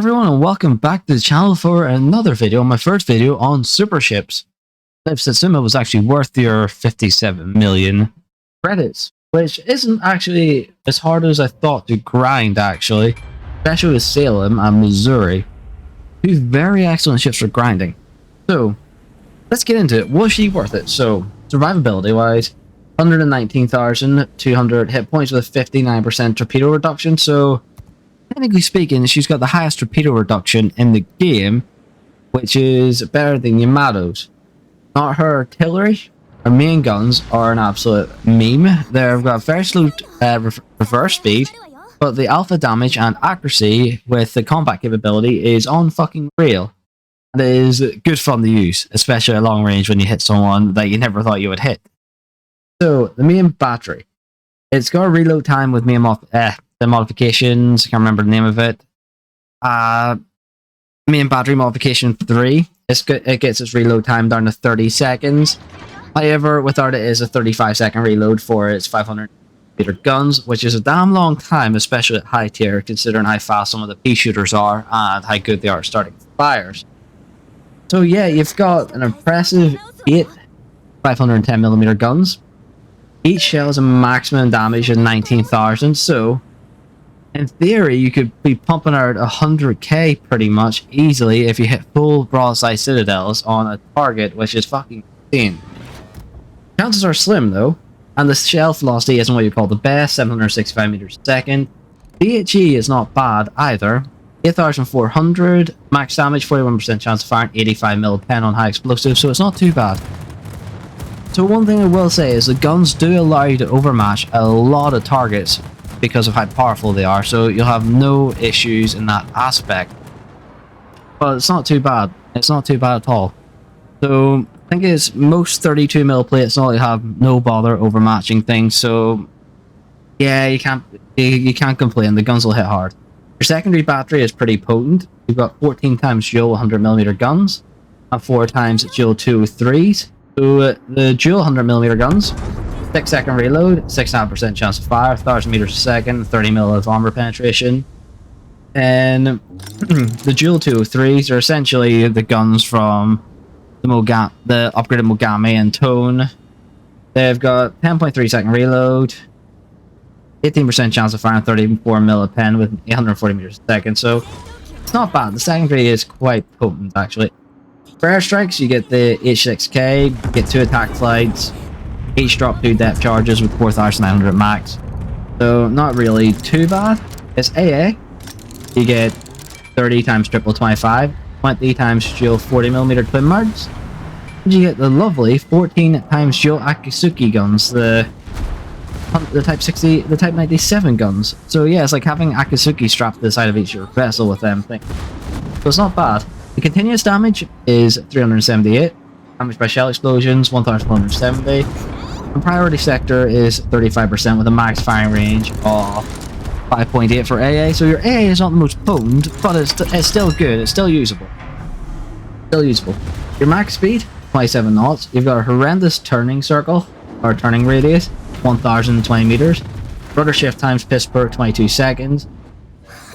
everyone, and welcome back to the channel for another video, my first video on super ships. If Satsuma was actually worth your 57 million credits, which isn't actually as hard as I thought to grind actually, especially with Salem and Missouri. Two very excellent ships for grinding. So, let's get into it. Was she worth it? So, survivability wise, 119,200 hit points with a 59% torpedo reduction, so technically speaking, she's got the highest torpedo reduction in the game, which is better than Yamato's. Not her artillery. Her main guns are an absolute meme. They've got very slow reverse speed, but the alpha damage and accuracy with the combat capability is on fucking real. And it is good fun to use, especially at long range when you hit someone that you never thought you would hit. So, the main battery. It's got a reload time with main the modifications, I can't remember the name of it. Main battery modification 3. It gets its reload time down to 30 seconds. However, without it is a 35-second reload for its 500-meter guns, which is a damn long time, especially at high tier, considering how fast some of the pea shooters are and how good they are at starting fires. So yeah, you've got an impressive 8 510mm guns. Each shell has a maximum damage of 19,000, so in theory, you could be pumping out 100k pretty much easily if you hit full broadside citadels on a target, which is fucking insane. Chances are slim though, and the shell velocity isn't what you call the best, 765 meters a second. DHE is not bad either, 8,400, max damage, 41% chance of firing, 85 mil pen on high explosive, so it's not too bad. So one thing I will say is the guns do allow you to overmatch a lot of targets because of how powerful they are, so you'll have no issues in that aspect. But it's not too bad. It's not too bad at all. So I think it's most 32mm plates only have no bother overmatching things, so yeah, you can't complain. The guns will hit hard. Your secondary battery is pretty potent. You've got 14 times dual 100mm guns and 4 times dual 203s. So the dual 100mm guns, 6-second reload, 6.5% chance of fire, 1,000 meters a second, 30 mil of armor penetration. And the dual 203s are essentially the guns from the upgraded Mogami and Tone. They've got 10.3-second reload, 18% chance of firing, 34 mil of pen with 840 meters a second, so it's not bad. The secondary is quite potent actually. For airstrikes, you get the H6K, you get 2 attack flights, each drop 2 depth charges with 4,900 max. So not really too bad. It's AA. You get 30 times triple 25, 20 times dual 40mm twin mounts. And you get the lovely 14 times dual Akatsuki guns, the Type 60, the Type 97 guns. So yeah, it's like having Akatsuki strapped to the side of each of your vessel with them things. So it's not bad. The continuous damage is 378, damage by shell explosions 1,470, and priority sector is 35% with a max firing range of 5.8 for AA. So your AA is not the most potent, but it's still good, it's still usable. Your max speed, 27 knots. You've got a horrendous turning circle, or turning radius, 1,020 meters. Rudder shift times piss per 22 seconds.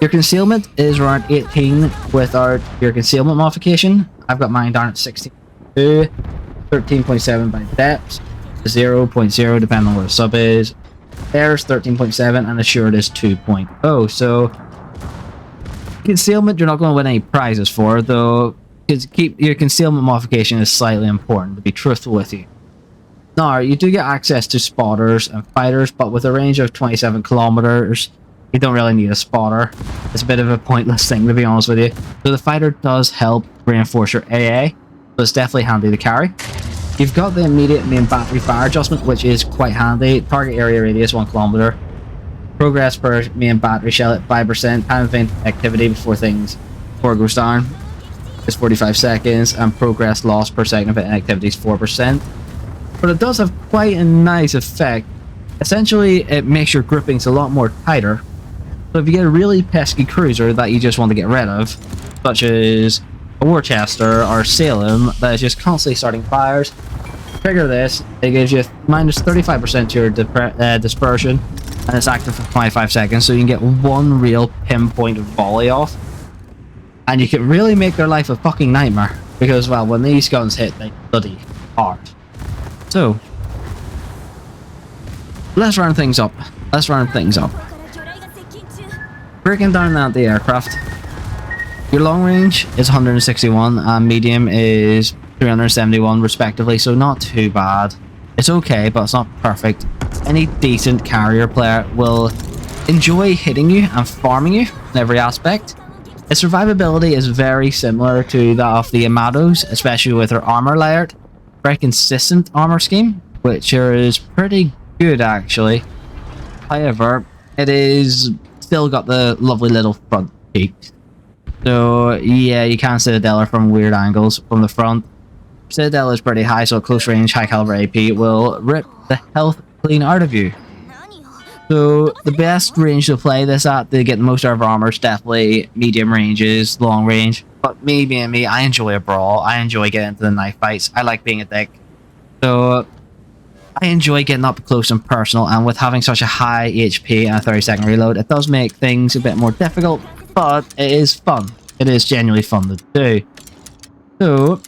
Your concealment is around 18 without your concealment modification. I've got mine down at 16.2, 13.7 by depth, 0.0 depending on where the sub is. Air is 13.7 and assured is 2.0. So concealment you're not going to win any prizes for, though your concealment modification is slightly important, to be truthful with you. Now, you do get access to spotters and fighters, but with a range of 27 kilometers, you don't really need a spotter. It's a bit of a pointless thing, to be honest with you. So the fighter does help reinforce your AA, so it's definitely handy to carry. You've got the immediate main battery fire adjustment, which is quite handy. Target area radius 1 kilometer. Progress per main battery shell at 5%. Time of activity before it goes down is 45 seconds, and progress loss per second of activity is 4%. But it does have quite a nice effect. Essentially, it makes your groupings a lot more tighter. So if you get a really pesky cruiser that you just want to get rid of, such as a Worcester or Salem that is just constantly starting fires, trigger this, it gives you minus 35% to your dispersion, and it's active for 25 seconds, so you can get one real pinpoint volley off. And you can really make their life a fucking nightmare. Because, well, when these guns hit, they bloody hard. So, let's round things up. Breaking down that the aircraft. Your long range is 161 and medium is 371 respectively, so not too bad. It's okay, but it's not perfect. Any decent carrier player will enjoy hitting you and farming you in every aspect. Its survivability is very similar to that of the Amados, especially with their armor layered. Very consistent armor scheme, which is pretty good actually. However, it is still got the lovely little front cheeks. So yeah, you can Citadel her from weird angles from the front. Citadel is pretty high, so close range, high caliber AP will rip the health clean out of you. So the best range to play this at to get the most out of armor is definitely medium ranges, long range. But me being me, I enjoy a brawl. I enjoy getting into the knife fights. I like being a dick. So I enjoy getting up close and personal, and with having such a high HP and a 30-second reload, it does make things a bit more difficult, but it is fun. It is genuinely fun to do. So,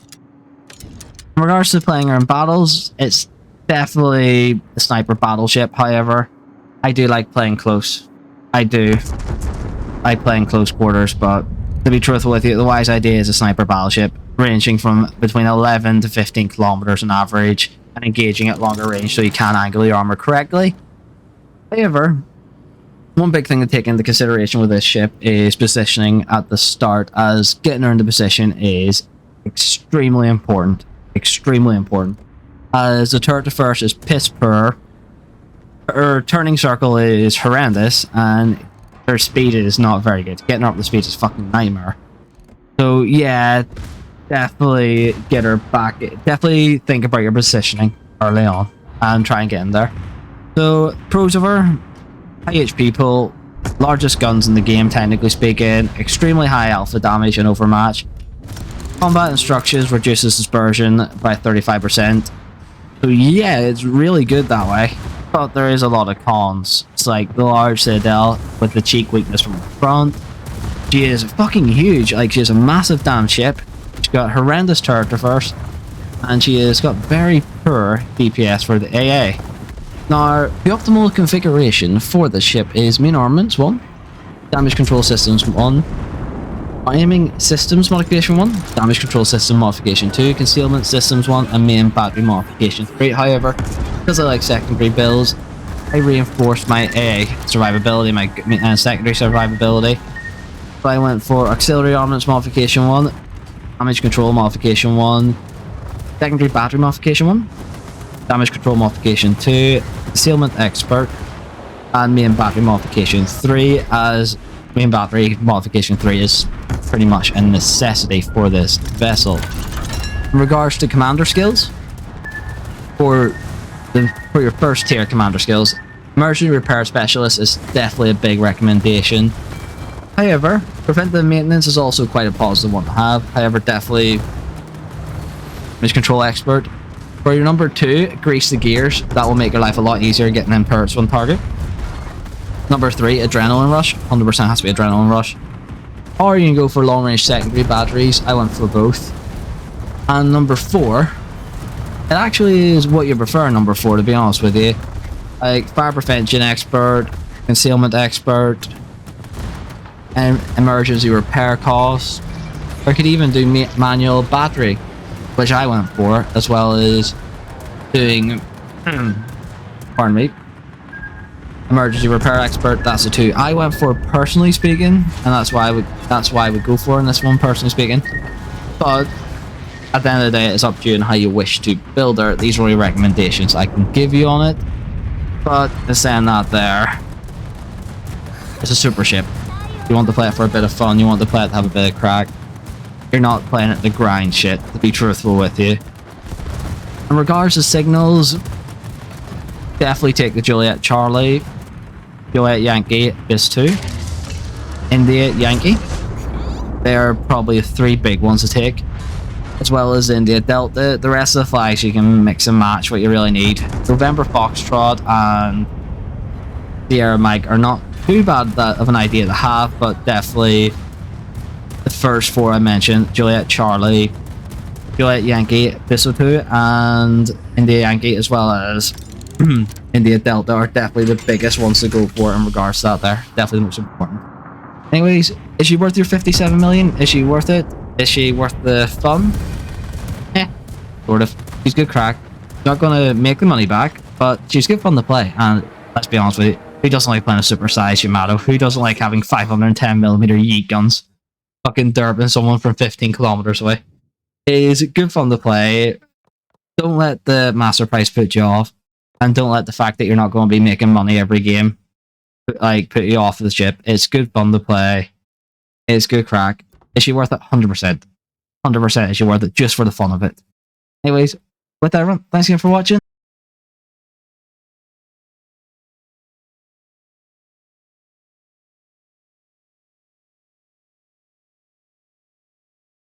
in regards to playing her in battles, it's definitely a sniper battleship. However, I do like playing close. I do. I play in close quarters, but to be truthful with you, the wise idea is a sniper battleship, ranging from between 11 to 15 kilometers on average, and engaging at longer range so you can angle your armor correctly. However, one big thing to take into consideration with this ship is positioning at the start, as getting her into position is extremely important. Extremely important. As the turret to first is piss poor, her turning circle is horrendous, and her speed is not very good. Getting her up the speed is fucking nightmare. So yeah, definitely get her back. Definitely think about your positioning early on and try and get in there. So pros of her: high HP pool, largest guns in the game technically speaking, extremely high alpha damage and overmatch. Combat instructions reduces dispersion by 35%. So yeah, it's really good that way. But there is a lot of cons. It's like the large Citadel with the cheek weakness from the front. She is fucking huge. Like, she is a massive damn ship. She's got horrendous turret traverse, and she has got very poor DPS for the AA. Now, the optimal configuration for the ship is main armaments 1, damage control systems 1, aiming systems modification 1, damage control system modification 2, concealment systems 1, and main battery modification 3. However, because I like secondary builds, I reinforced my AA survivability, my secondary survivability. So I went for auxiliary armaments modification 1, damage control modification 1, secondary battery modification 1, damage control modification 2, concealment expert, and main battery modification 3, as main battery modification 3 is pretty much a necessity for this vessel. In regards to commander skills, for your first tier commander skills, emergency repair specialist is definitely a big recommendation. However, preventive maintenance is also quite a positive one to have. However, definitely damage control expert. For your number 2, grease the gears. That will make your life a lot easier getting them turrets on target. Number 3, adrenaline rush. 100% has to be adrenaline rush. Or you can go for long range secondary batteries. I went for both. And number 4, it actually is what you prefer, number 4, to be honest with you. Like fire prevention expert, concealment expert, and emergency repair costs. Or could even do manual battery, which I went for, as well as doing pardon me, emergency repair expert. That's the 2 I went for, personally speaking, and that's why I would go for in this one, personally speaking. But at the end of the day, it's up to you and how you wish to build her. These are only recommendations I can give you on it. But saying that, there, it's a super ship. You want to play it for a bit of fun, you want to play it to have a bit of crack. You're not playing it to grind shit, to be truthful with you. In regards to signals, definitely take the Juliet Charlie, Juliet Yankee is 2, India Yankee. They're probably 3 big ones to take, as well as India Delta. The rest of the flags you can mix and match what you really need. November Foxtrot and Sierra Mike are not too bad of an idea to have, but definitely first four I mentioned, Juliet Charlie, Juliet Yankee, Bissell 2, and India Yankee, as well as India Delta, are definitely the biggest ones to go for in regards to that there. Definitely the most important. Anyways, is she worth your 57 million? Is she worth it? Is she worth the fun? Sort of. She's good crack. Not gonna make the money back, but she's good fun to play. And let's be honest with you, who doesn't like playing a supersized Yamato? Who doesn't like having 510mm yeet guns? Fucking derping someone from 15 kilometers away. It is good fun to play. Don't let the master price put you off. And don't let the fact that you're not going to be making money every game put you off the ship. It's good fun to play. It's good crack. Is she worth it? 100%. 100% is she worth it just for the fun of it. Anyways, with that, everyone, thanks again for watching.